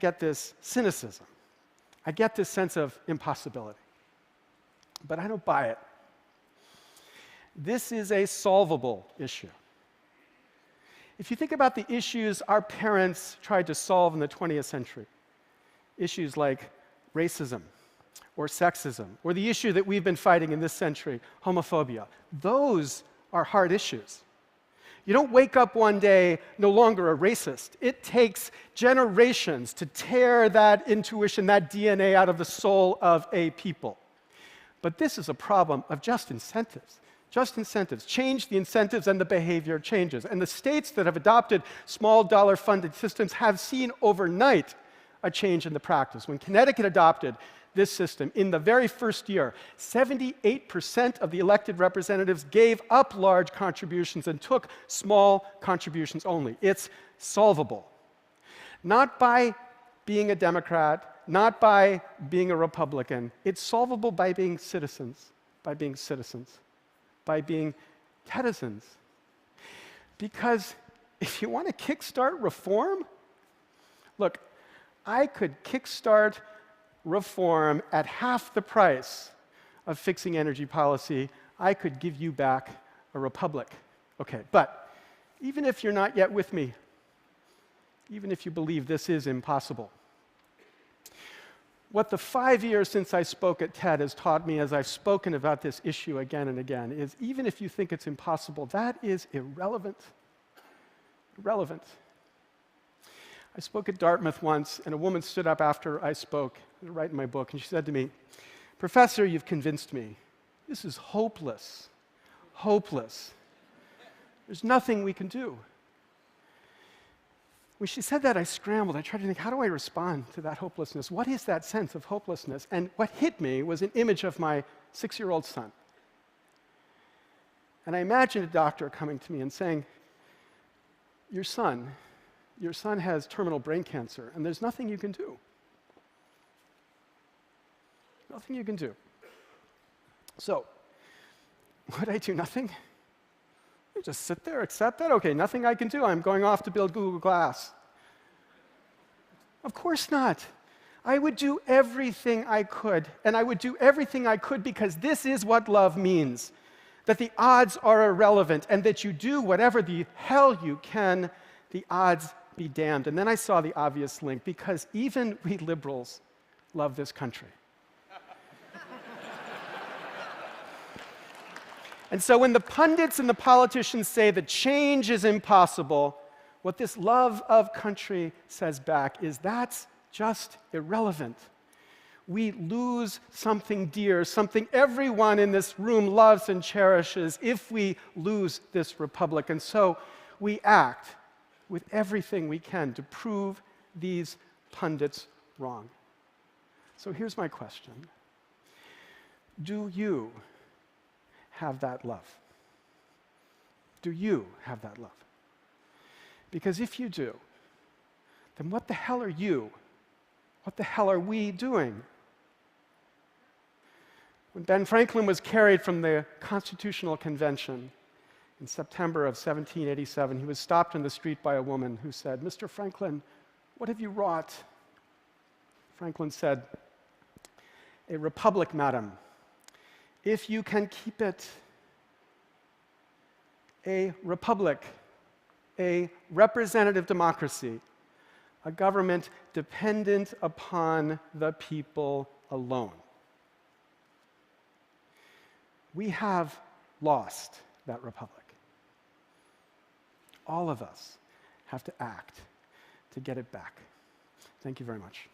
get this cynicism. I get this sense of impossibility. But I don't buy it. This is a solvable issue. If you think about the issues our parents tried to solve in the 20th century, issues like racism or sexism, or the issue that we've been fighting in this century, homophobia, those are hard issues. You don't wake up one day no longer a racist. It takes generations to tear that intuition, that DNA out of the soul of a people. But this is a problem of just incentives. Just incentives. Change the incentives and the behavior changes. And the states that have adopted small dollar funded systems have seen overnight a change in the practice. When Connecticut adopted this system, in the very first year, 78% of the elected representatives gave up large contributions and took small contributions only. It's solvable. Not by being a Democrat, not by being a Republican. It's solvable by being citizens, by being Tedizens. Because if you want to kickstart reform, look, I could kickstart reform at half the price of fixing energy policy. I could give you back a republic. Okay, but even if you're not yet with me, even if you believe this is impossible, what the 5 years since I spoke at TED has taught me as I've spoken about this issue again and again is even if you think it's impossible, that is irrelevant. Irrelevant. I spoke at Dartmouth once, and a woman stood up after I spoke, right in my book, and she said to me, "Professor, you've convinced me. This is hopeless. Hopeless. There's nothing we can do." When she said that, I scrambled. I tried to think, how do I respond to that hopelessness? What is that sense of hopelessness? And what hit me was an image of my 6-year-old son. And I imagined a doctor coming to me and saying, your son has terminal brain cancer, and there's nothing you can do. Nothing you can do. So, would I do nothing? I just sit there, accept that? Okay, nothing I can do. I'm going off to build Google Glass. Of course not. I would do everything I could, and I would do everything I could because this is what love means, that the odds are irrelevant, and that you do whatever the hell you can, the odds be damned. And then I saw the obvious link, because even we liberals love this country. And so when the pundits and the politicians say that change is impossible, what this love of country says back is that's just irrelevant. We lose something dear, something everyone in this room loves and cherishes if we lose this republic. And so we act with everything we can to prove these pundits wrong. So here's my question. Do you have that love? Do you have that love? Because if you do, then what the hell are you? What the hell are we doing? When Ben Franklin was carried from the Constitutional Convention in September of 1787, he was stopped in the street by a woman who said, "Mr. Franklin, what have you wrought?" Franklin said, "A republic, madam, if you can keep it. A republic, a representative democracy, a government dependent upon the people alone." We have lost that republic. All of us have to act to get it back. Thank you very much.